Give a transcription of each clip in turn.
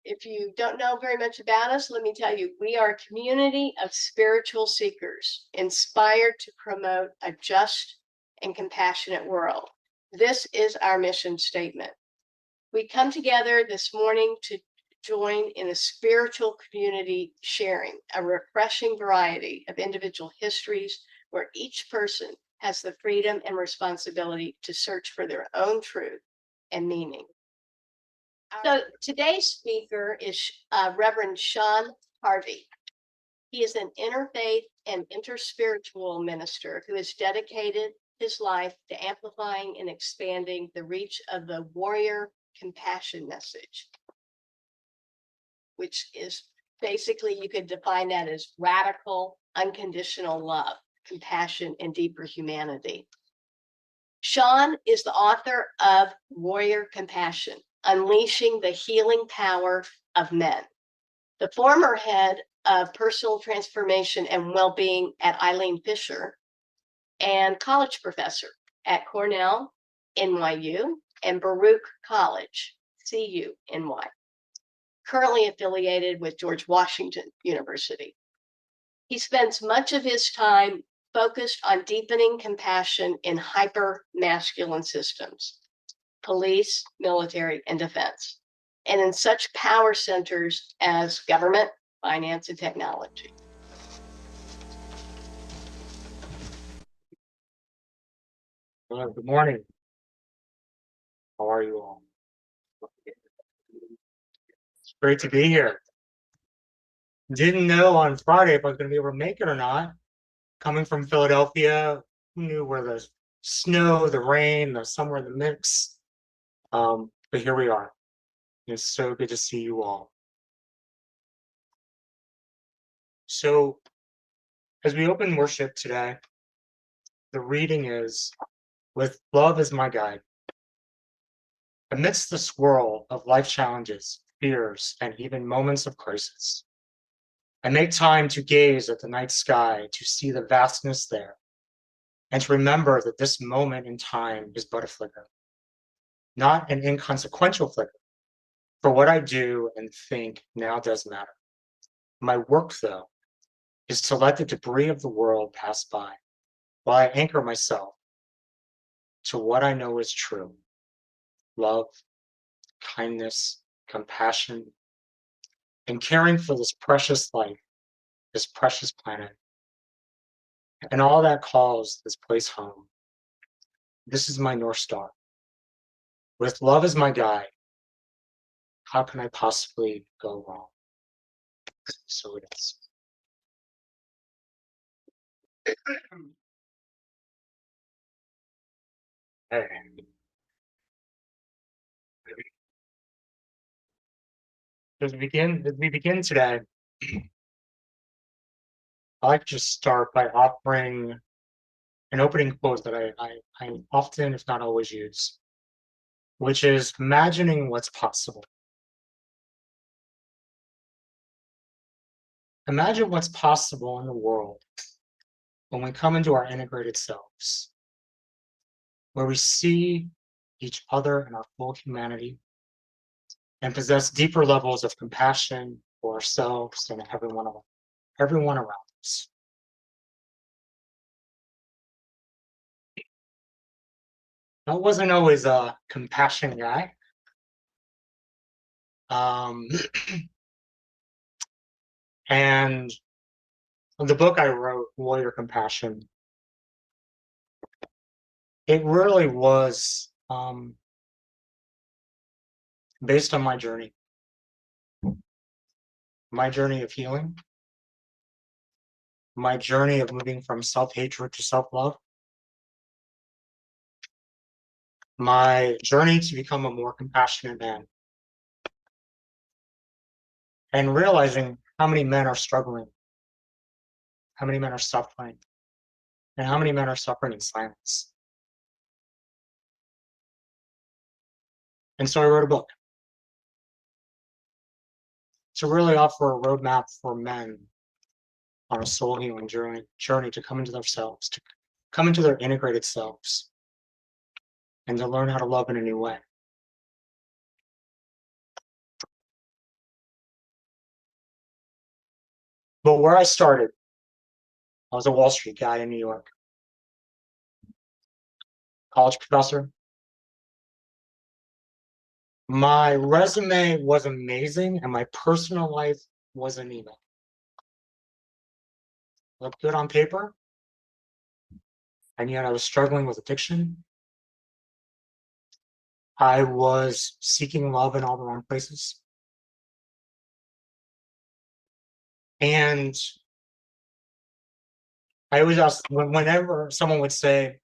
if you don't know very much about us, let me tell you, we are a community of spiritual seekers inspired to promote a just and compassionate world. This is our mission statement. We come together this morning to join in a spiritual community sharing, a refreshing variety of individual histories where each person has the freedom and responsibility to search for their own truth and meaning. So today's speaker is Reverend Sean Harvey. He is an interfaith and interspiritual minister who has dedicated his life to amplifying and expanding the reach of the warrior compassion message, which is basically, you could define that as radical, unconditional love, compassion, and deeper humanity. Sean is the author of Warrior Compassion, Unleashing the Healing Power of Men. The former head of personal transformation and well-being at Eileen Fisher and college professor at Cornell, NYU, and Baruch College, CU, NY. Currently affiliated with George Washington University. He spends much of his time focused on deepening compassion in hyper-masculine systems, police, military, and defense, and in such power centers as government, finance, and technology. Hello, good morning. How are you all? It's great to be here. Didn't know on Friday if I was going to be able to make it or not. Coming from Philadelphia, who knew where the snow, the rain, the summer in the mix. But here we are. It's so good to see you all. So, as we open worship today, the reading is, "With love as my guide. Amidst the swirl of life challenges, fears, and even moments of crisis, I make time to gaze at the night sky, to see the vastness there, and to remember that this moment in time is but a flicker, not an inconsequential flicker, for what I do and think now does matter. My work, though, is to let the debris of the world pass by, while I anchor myself to what I know is true: love, kindness, compassion, and caring for this precious life, this precious planet, and all that calls this place home. This is my North Star. With love as my guide, how can I possibly go wrong?" So it is. Hey. As we begin today, I like to just start by offering an opening quote that I often, if not always, use, which is imagining what's possible. Imagine what's possible in the world when we come into our integrated selves, where we see each other in our full humanity and possess deeper levels of compassion for ourselves and everyone around us. I wasn't always a compassion guy. And the book I wrote, Warrior Compassion, it really was based on my journey of healing, my journey of moving from self-hatred to self-love, my journey to become a more compassionate man, and realizing how many men are struggling, how many men are suffering, and how many men are suffering in silence. And so I wrote a book to really offer a roadmap for men on a soul healing journey to come into themselves, to come into their integrated selves, and to learn how to love in a new way. But where I started, I was a Wall Street guy in New York, college professor. My resume was amazing, and my personal life was anemic. Looked good on paper, and yet I was struggling with addiction. I was seeking love in all the wrong places. And I always ask, whenever someone would say,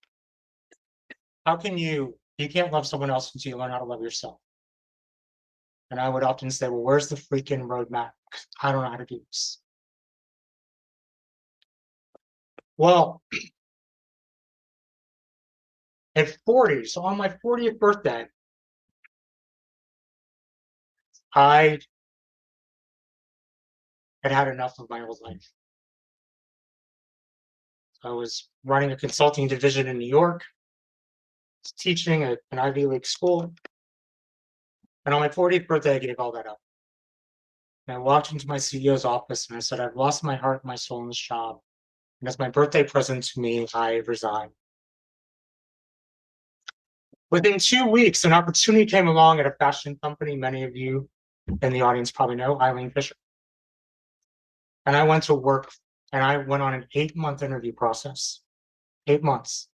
how can you can't love someone else until you learn how to love yourself. And I would often say, well, where's the freaking roadmap? I don't know how to do this. Well, at 40, so on my 40th birthday, I had had enough of my old life. I was running a consulting division in New York, teaching at an Ivy League school. And on my 40th birthday, I gave all that up. And I walked into my CEO's office and I said, I've lost my heart and my soul in this job. And as my birthday present to me, I resigned. Within 2 weeks, an opportunity came along at a fashion company. Many of you in the audience probably know Eileen Fisher. And I went to work and I went on an 8-month interview process. 8 months.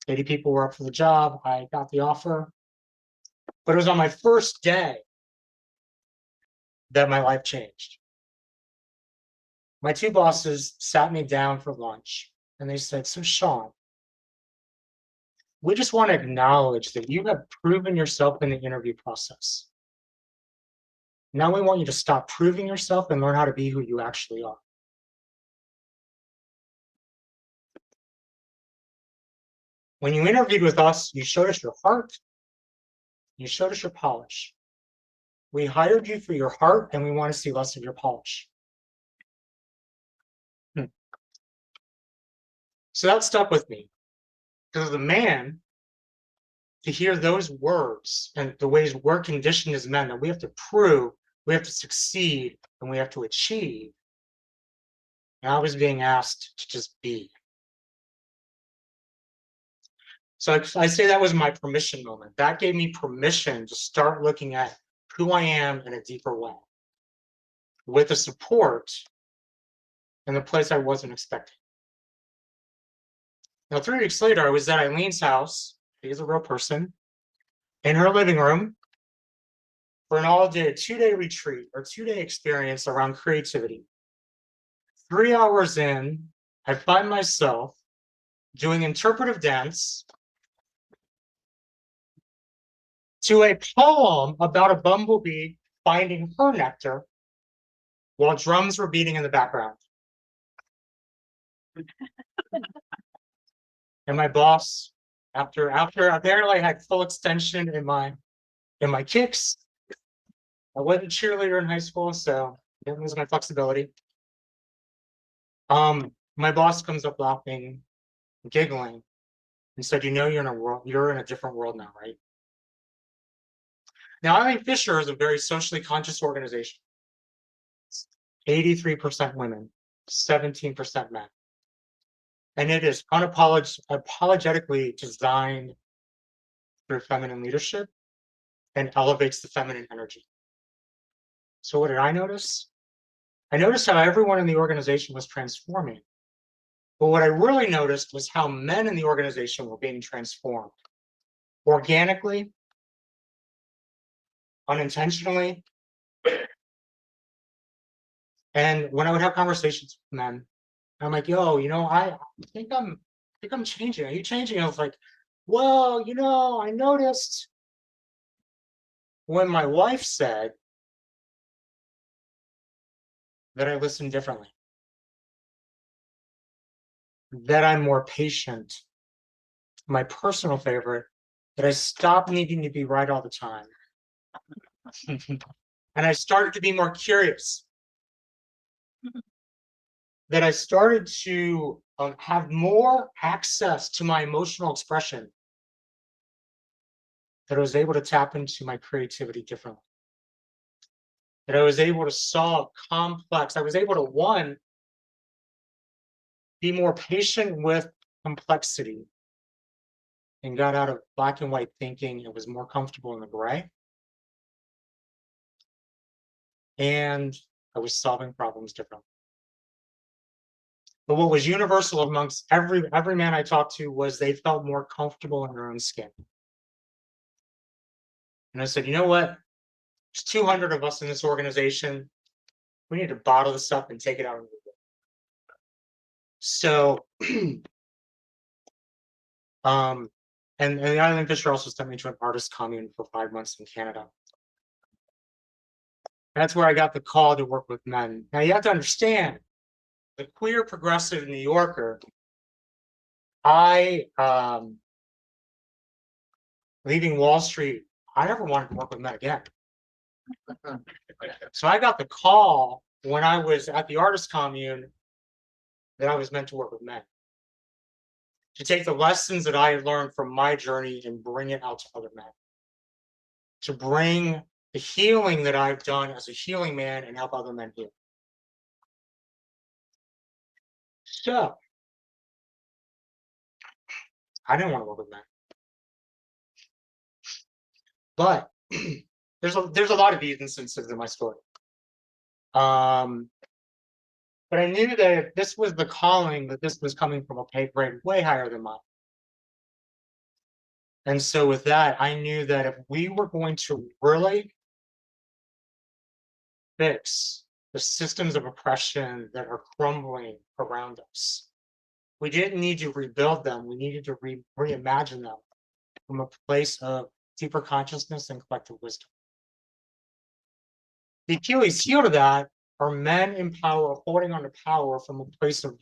80 people were up for the job. I got the offer. But it was on my first day that my life changed. My two bosses sat me down for lunch and they said, so Sean, we just want to acknowledge that you have proven yourself in the interview process. Now we want you to stop proving yourself and learn how to be who you actually are. When you interviewed with us, you showed us your heart, you showed us your polish. We hired you for your heart and we want to see less of your polish. So that stuck with me. Because as a man, to hear those words and the ways we're conditioned as men, that we have to prove, we have to succeed, and we have to achieve. And I was being asked to just be. So I say that was my permission moment. That gave me permission to start looking at who I am in a deeper way, with the support in the place I wasn't expecting. Now, 3 weeks later, I was at Eileen's house. She's a real person. In her living room for an all-day, 2-day retreat or 2-day experience around creativity. 3 hours in, I find myself doing interpretive dance to a poem about a bumblebee finding her nectar while drums were beating in the background. And my boss, after apparently I had full extension in my kicks. I wasn't a cheerleader in high school, so I didn't lose my flexibility. My boss comes up laughing, giggling, and said, "You know, you're in a different world now, right?" Now, Eileen Fisher is a very socially conscious organization. 83% women, 17% men. And it is unapologetically designed through feminine leadership and elevates the feminine energy. So what did I notice? I noticed how everyone in the organization was transforming. But what I really noticed was how men in the organization were being transformed organically, unintentionally. And when I would have conversations with men, I'm like, yo, I think I'm changing. Are you changing? I was like, well, I noticed when my wife said that I listen differently, that I'm more patient. My personal favorite, that I stopped needing to be right all the time. And I started to be more curious. That I started to have more access to my emotional expression. That I was able to tap into my creativity differently. that I was able to solve complex. I was able to, one, be more patient with complexity and got out of black and white thinking. It was more comfortable in the gray. And I was solving problems differently. But what was universal amongst every man I talked to was they felt more comfortable in their own skin. And I said, you know what? There's 200 of us in this organization. We need to bottle this up and take it out into the world. So, and the Island Fisher also sent me to an artist commune for 5 months in Canada. That's where I got the call to work with men. Now you have to understand, the queer progressive New Yorker, leaving Wall Street, I never wanted to work with men again. So I got the call when I was at the artist commune that I was meant to work with men, to take the lessons that I had learned from my journey and bring it out to other men, to bring the healing that I've done as a healing man and help other men heal. So I didn't want to work with men, but there's a lot of these instances in my story. But I knew that if this was the calling, that this was coming from a pay grade way higher than mine. And so with that, I knew that if we were going to really fix the systems of oppression that are crumbling around us, we didn't need to rebuild them. We needed to reimagine them from a place of deeper consciousness and collective wisdom. The Achilles heel to that are men in power holding on to power from a place of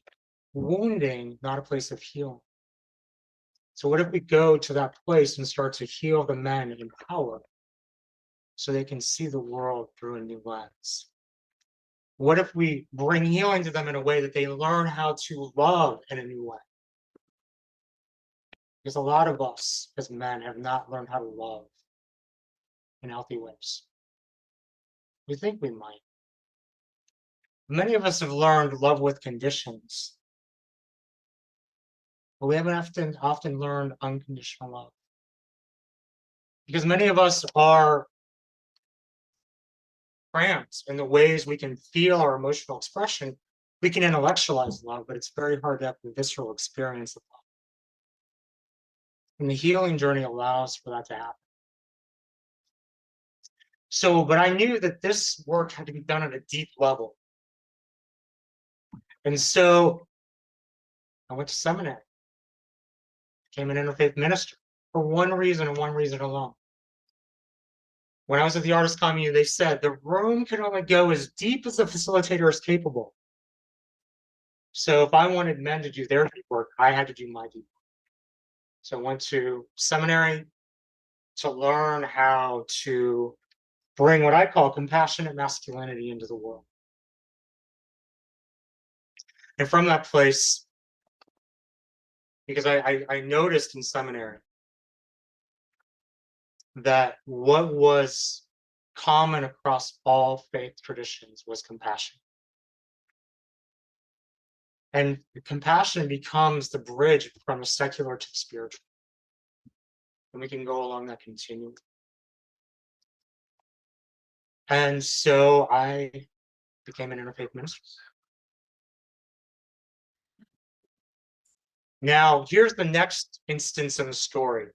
wounding, not a place of healing. So what if we go to that place and start to heal the men in power so they can see the world through a new lens? What if we bring healing to them in a way that they learn how to love in a new way? Because a lot of us as men have not learned how to love in healthy ways. We think we might. Many of us have learned love with conditions, but we haven't often learned unconditional love. Because many of us are cramped in the ways we can feel our emotional expression. We can intellectualize love, but it's very hard to have the visceral experience of love. And the healing journey allows for that to happen. So, but I knew that this work had to be done at a deep level. And so I went to seminary, became an interfaith minister for one reason and one reason alone. When I was at the artist commune, they said the room can only go as deep as the facilitator is capable. So if I wanted men to do their deep work, I had to do my deep work. So I went to seminary to learn how to bring what I call compassionate masculinity into the world. And from that place, because I noticed in seminary that what was common across all faith traditions was compassion. And compassion becomes the bridge from the secular to the spiritual. And we can go along that continuum. And so I became an interfaith minister. Now, here's the next instance in the story.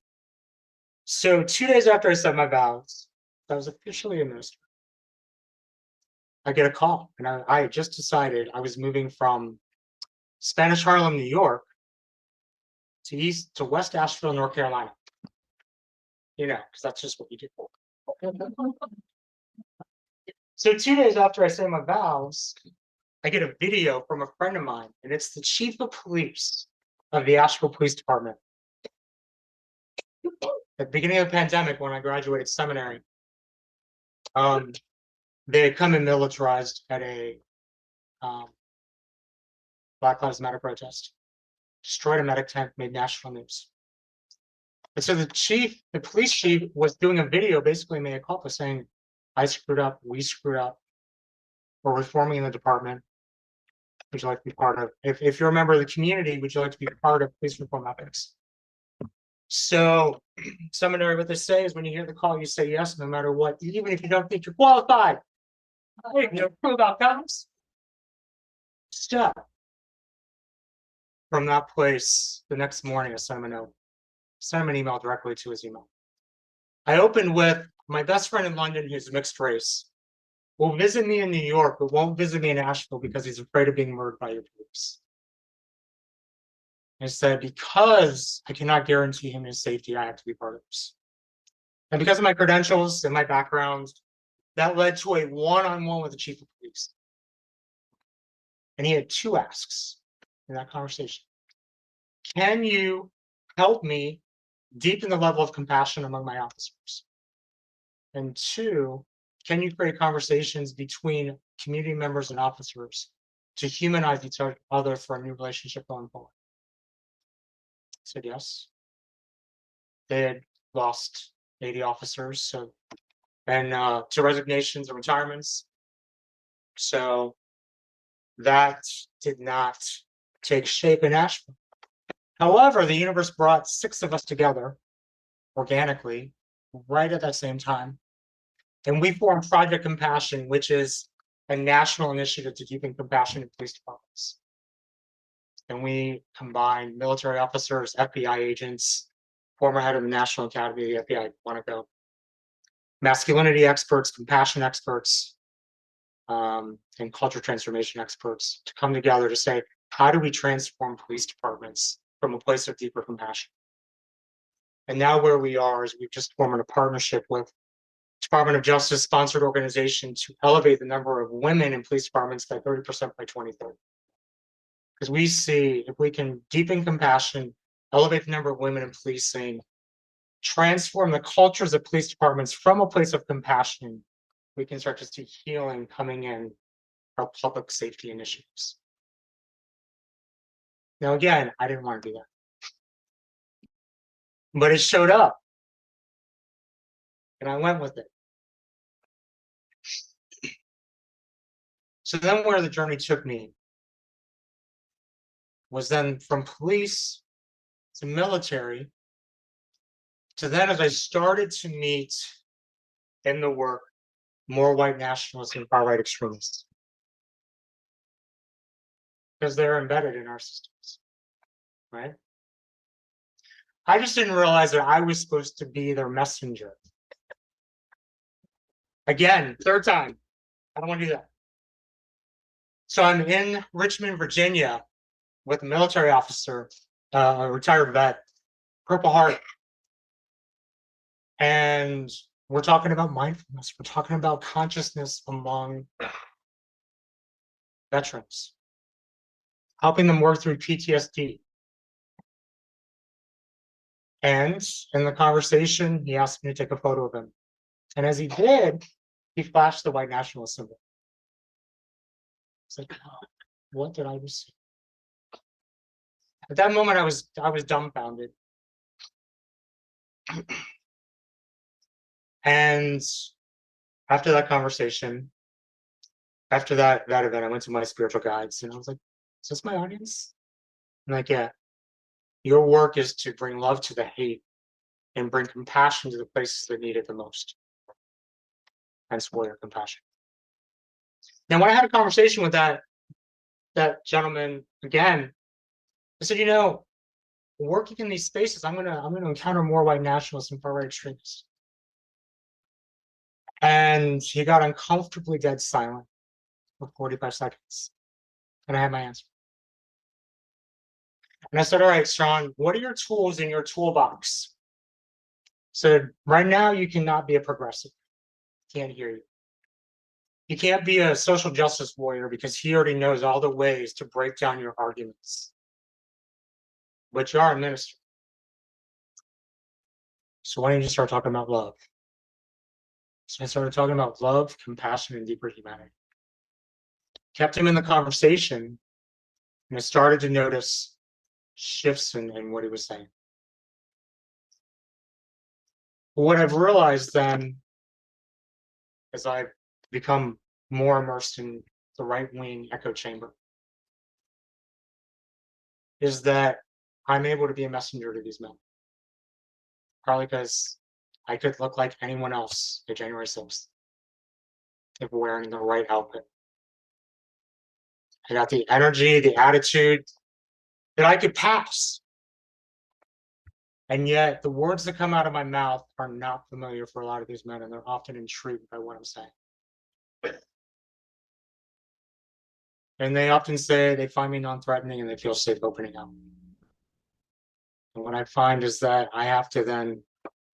So 2 days after I said my vows, I was officially a minister. I get a call, and I had just decided I was moving from Spanish Harlem, New York, to West Asheville, North Carolina. You know, because that's just what you do. So 2 days after I say my vows, I get a video from a friend of mine, and it's the chief of police of the Asheville Police Department. At the beginning of the pandemic, when I graduated seminary, they had come and militarized at a Black Lives Matter protest, destroyed a medic tent, made national news. And so the police chief was doing a video, basically made a call for saying, I screwed up, we screwed up, we're reforming in the department. Would you like to be part of? If you're a member of the community, would you like to be part of police reform ethics? So, seminary, what they say is when you hear the call, you say yes, no matter what, even if you don't think you're qualified. Hey, you know, prove outcomes. Step. From that place, the next morning, I sent him a note, sent him an email directly to his email. I opened with my best friend in London, who's mixed race, will visit me in New York, but won't visit me in Asheville because he's afraid of being murdered by your police. I said, because I cannot guarantee him his safety, I have to be part of this. And because of my credentials and my background, that led to a one-on-one with the chief of police. And he had two asks in that conversation. Can you help me deepen the level of compassion among my officers? And two, can you create conversations between community members and officers to humanize each other for a new relationship going forward? I said yes. They had lost 80 officers, so and to resignations and retirements. So that did not take shape in Asheville. However, the universe brought 6 of us together organically right at that same time. And we formed Project Compassion, which is a national initiative to deepen compassion in police departments. And we combined military officers, FBI agents, former head of the National Academy of the FBI, Monaco, masculinity experts, compassion experts, and culture transformation experts to come together to say, how do we transform police departments from a place of deeper compassion? And now where we are is we've just formed a partnership with Department of Justice sponsored organization to elevate the number of women in police departments by 30% by 2030. Because we see if we can deepen compassion, elevate the number of women in policing, transform the cultures of police departments from a place of compassion, we can start to see healing coming in our public safety initiatives. Now, again, I didn't want to do that, but it showed up and I went with it. So then where the journey took me was then from police to military to then as I started to meet in the work more white nationalists and far right extremists because they're embedded in our systems, right? I just didn't realize that I was supposed to be their messenger. Again, third time, I don't want to do that. So I'm in Richmond, Virginia with a military officer, a retired vet, Purple Heart. And we're talking about mindfulness. We're talking about consciousness among veterans, helping them work through PTSD. And in the conversation, he asked me to take a photo of him. And as he did, he flashed the white nationalist symbol. It's like, oh, what did I receive? At that moment, I was dumbfounded. And after that conversation, after that event, I went to my spiritual guides and I was like, is this my audience? And like, yeah, your work is to bring love to the hate and bring compassion to the places that need it the most. Hence warrior compassion. Now, when I had a conversation with that gentleman again, I said, you know, working in these spaces, I'm gonna encounter more white nationalists and far right extremists. And he got uncomfortably dead silent for 45 seconds. And I had my answer. And I said, all right, Sean, what are your tools in your toolbox? So right now you cannot be a progressive. Can't hear you. You can't be a social justice warrior because he already knows all the ways to break down your arguments. But you are a minister. So why don't you start talking about love? So I started talking about love, compassion, and deeper humanity. Kept him in the conversation, and I started to notice shifts in what he was saying. But what I've realized then as I've become more immersed in the right wing echo chamber is that I'm able to be a messenger to these men. Probably because I could look like anyone else at January 6th if wearing the right outfit. I got the energy, the attitude that I could pass. And yet the words that come out of my mouth are not familiar for a lot of these men, and they're often intrigued by what I'm saying. And they often say they find me non-threatening and they feel safe opening up. And what I find is that I have to then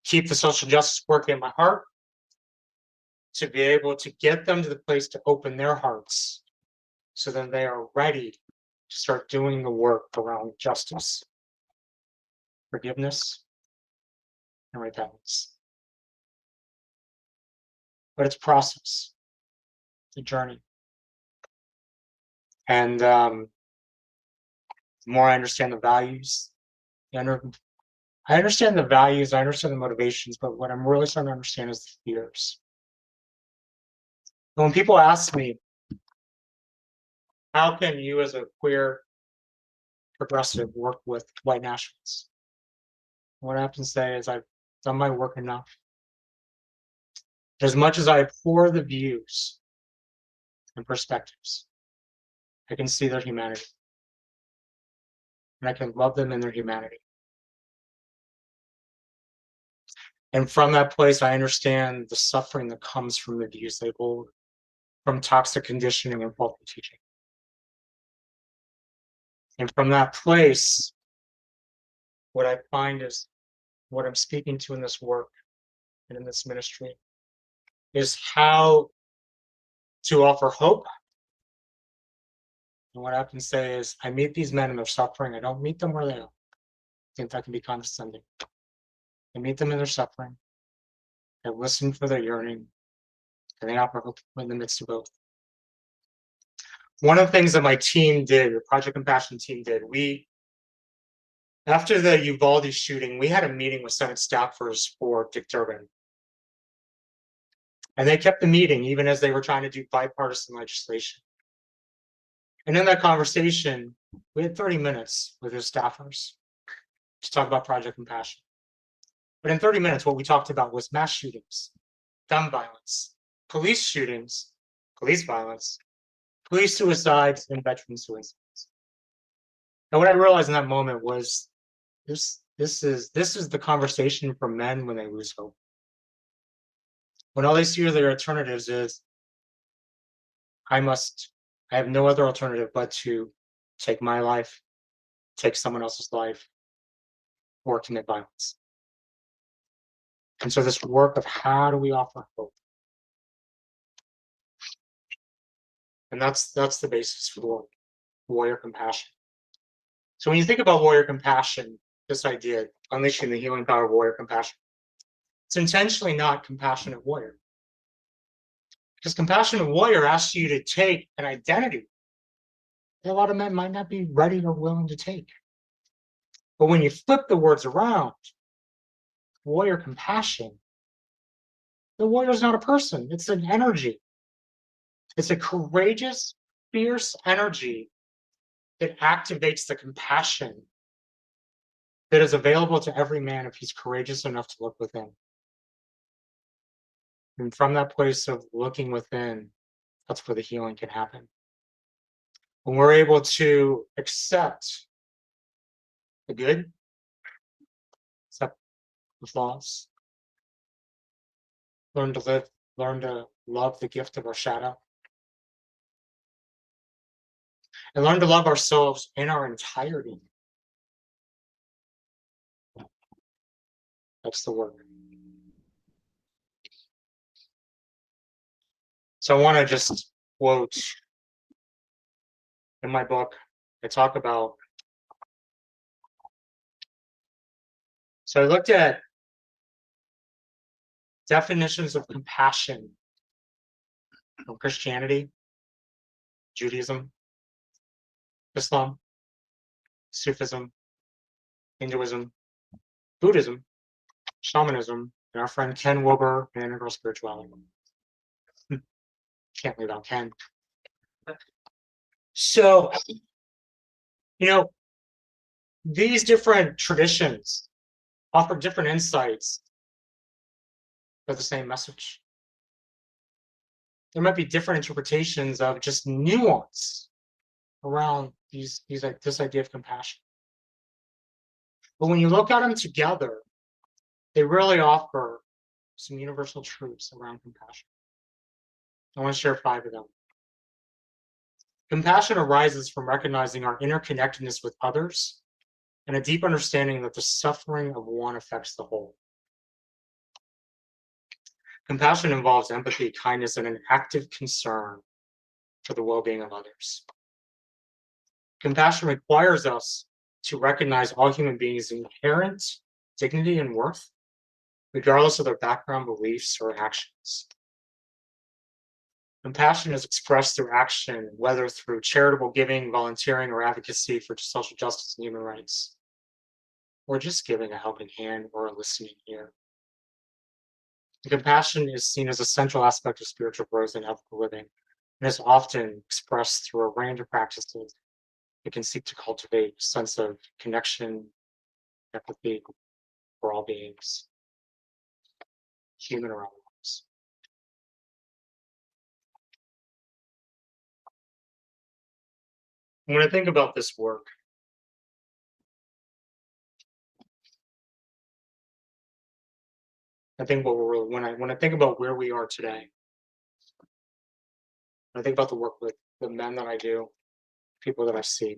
keep the social justice work in my heart to be able to get them to the place to open their hearts so then they are ready to start doing the work around justice, forgiveness, and repentance. But it's a process, it's a journey. And the more I understand the values, I understand the values, I understand the motivations, but what I'm really starting to understand is the fears. And when people ask me, how can you as a queer progressive work with white nationalists? What I have to say is I've done my work enough. As much as I abhor the views and perspectives, I can see their humanity. And I can love them in their humanity. And from that place, I understand the suffering that comes from the views they hold, from toxic conditioning and faulty teaching. And from that place, what I find is what I'm speaking to in this work and in this ministry is how to offer hope. And what I often say is, I meet these men in their suffering. I don't meet them where they are. I think that can be condescending. I meet them in their suffering. I listen for their yearning, and they offer hope in the midst of both. One of the things that my team did, the Project Compassion team did, after the Uvalde shooting, we had a meeting with Senate staffers for Dick Durbin. And they kept the meeting even as they were trying to do bipartisan legislation. And in that conversation, we had 30 minutes with his staffers to talk about Project Compassion. But in 30 minutes, what we talked about was mass shootings, gun violence, police shootings, police violence, police suicides, and veteran suicides. And what I realized in that moment was this is the conversation for men when they lose hope. When all they see are their alternatives is, I have no other alternative but to take my life, take someone else's life, or commit violence. And so this work of how do we offer hope? And that's the basis for warrior compassion. So when you think about warrior compassion, this idea, unleashing the healing power of warrior compassion, it's intentionally not compassionate warrior. Because compassionate warrior asks you to take an identity that a lot of men might not be ready or willing to take. But when you flip the words around, warrior compassion, the warrior is not a person, it's an energy. It's a courageous, fierce energy that activates the compassion that is available to every man if he's courageous enough to look within. And from that place of looking within, that's where the healing can happen. When we're able to accept the good, accept the flaws, learn to live, learn to love the gift of our shadow, and learn to love ourselves in our entirety. That's the work. So I want to just quote in my book, I talk about. So I looked at definitions of compassion from Christianity, Judaism, Islam, Sufism, Hinduism, Buddhism, shamanism, and our friend Ken Wilber and integral spirituality. Can't leave out Ken. So, these different traditions offer different insights, but the same message. There might be different interpretations of just nuance around this idea of compassion. But when you look at them together, they really offer some universal truths around compassion. I want to share 5 of them. Compassion arises from recognizing our interconnectedness with others and a deep understanding that the suffering of one affects the whole. Compassion involves empathy, kindness, and an active concern for the well-being of others. Compassion requires us to recognize all human beings' inherent dignity and worth, regardless of their background, beliefs, or actions. Compassion is expressed through action, whether through charitable giving, volunteering, or advocacy for social justice and human rights, or just giving a helping hand or a listening ear. Compassion is seen as a central aspect of spiritual growth and ethical living, and is often expressed through a range of practices that can seek to cultivate a sense of connection, empathy for all beings, human or otherwise. When I think about this work, I think when I think about where we are today, when I think about the work with the men that I do, people that I see,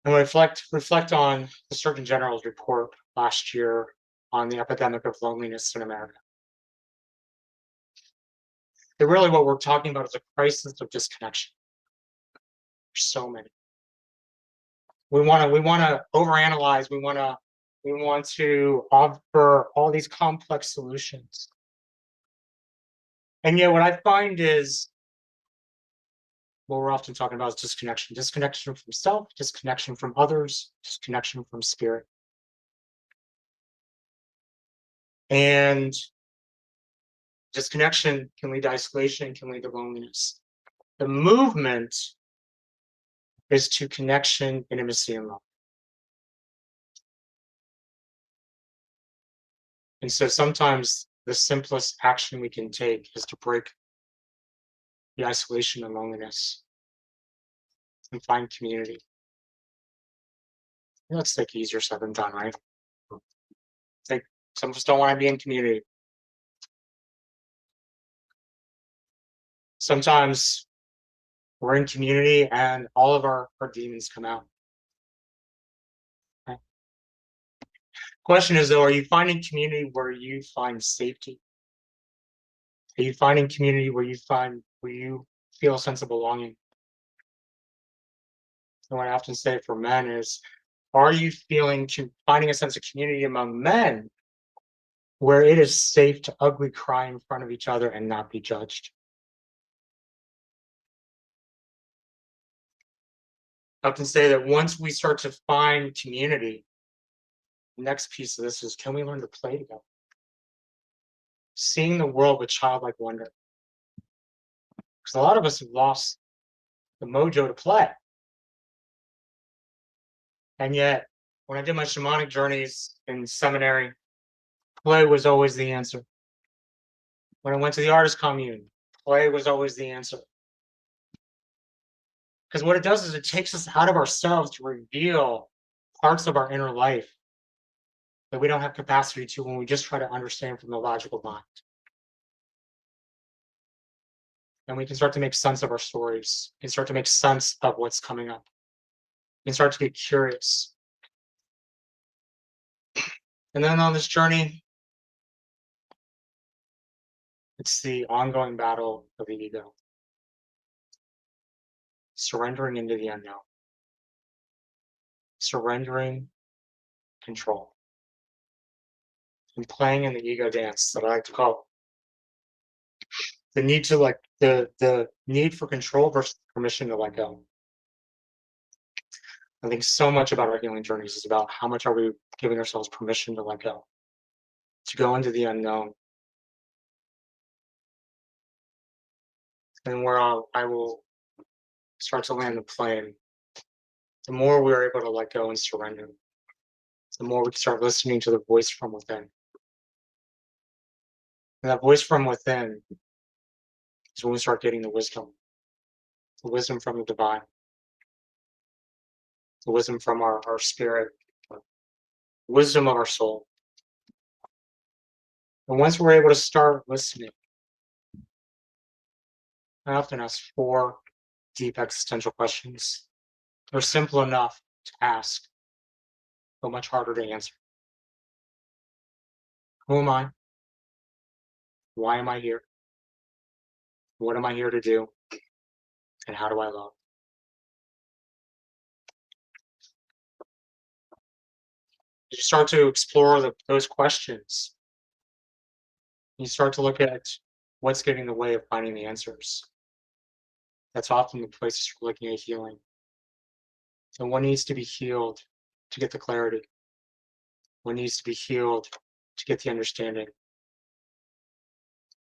and reflect on the Surgeon General's report last year on the epidemic of loneliness in America. And really what we're talking about is a crisis of disconnection. There's so many. We want to overanalyze. We want to offer all these complex solutions. And yet what I find is what we're often talking about is disconnection. Disconnection from self, disconnection from others, disconnection from spirit. And disconnection can lead to isolation, can lead to loneliness. The movement is to connection, intimacy, and love. And so sometimes the simplest action we can take is to break the isolation and loneliness and find community. That's like easier said than done, right? It's like some of us don't want to be in community. Sometimes we're in community and all of our demons come out. Right? Question is though, are you finding community where you find safety? Are you finding community where you feel a sense of belonging? And what I often say for men is, are you finding a sense of community among men where it is safe to ugly cry in front of each other and not be judged? I often say that once we start to find community, the next piece of this is, can we learn to play together? Seeing the world with childlike wonder. Because a lot of us have lost the mojo to play. And yet, when I did my shamanic journeys in seminary, play was always the answer. When I went to the artist commune, play was always the answer. Because what it does is it takes us out of ourselves to reveal parts of our inner life that we don't have capacity to when we just try to understand from the logical mind. And we can start to make sense of our stories. We can start to make sense of what's coming up. We can start to get curious. And then on this journey, it's the ongoing battle of the ego. Surrendering into the unknown. Surrendering control. And playing in the ego dance that I like to call the need to the need for control versus permission to let go. I think so much about our healing journeys is about how much are we giving ourselves permission to let go, to go into the unknown. and where I will start to land the plane, the more we're able to let go and surrender, the more we can start listening to the voice from within. And that voice from within is when we start getting the wisdom from the divine, the wisdom from our spirit, the wisdom of our soul. And once we're able to start listening, I often ask 4 deep existential questions. They're simple enough to ask, but much harder to answer. Who am I? Why am I here? What am I here to do? And how do I love? As you start to explore those questions, you start to look at what's getting in the way of finding the answers. That's often the places you're looking at healing. And what needs to be healed to get the clarity? What needs to be healed to get the understanding?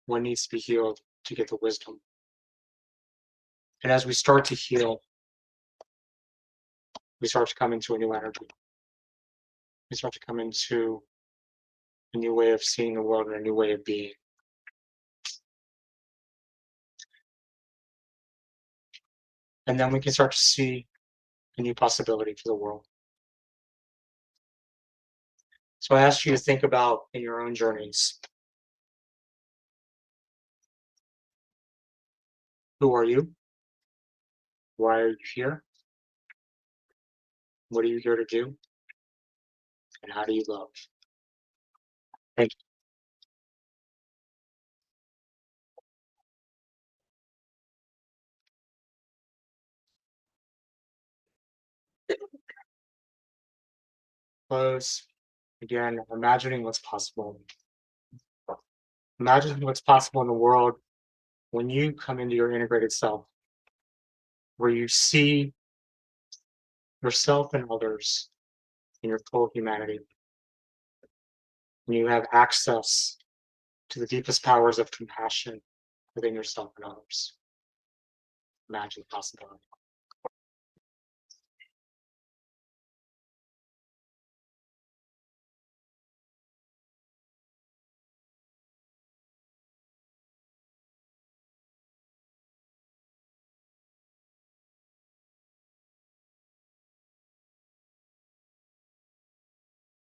What needs to be healed to get the wisdom? And as we start to heal, we start to come into a new energy. We start to come into a new way of seeing the world and a new way of being. And then we can start to see a new possibility for the world. So I ask you to think about in your own journeys, who are you? Why are you here? What are you here to do? And how do you love? Thank you. Close. Again, imagining what's possible. Imagine what's possible in the world when you come into your integrated self, where you see yourself and others in your full humanity. And you have access to the deepest powers of compassion within yourself and others. Imagine the possibility.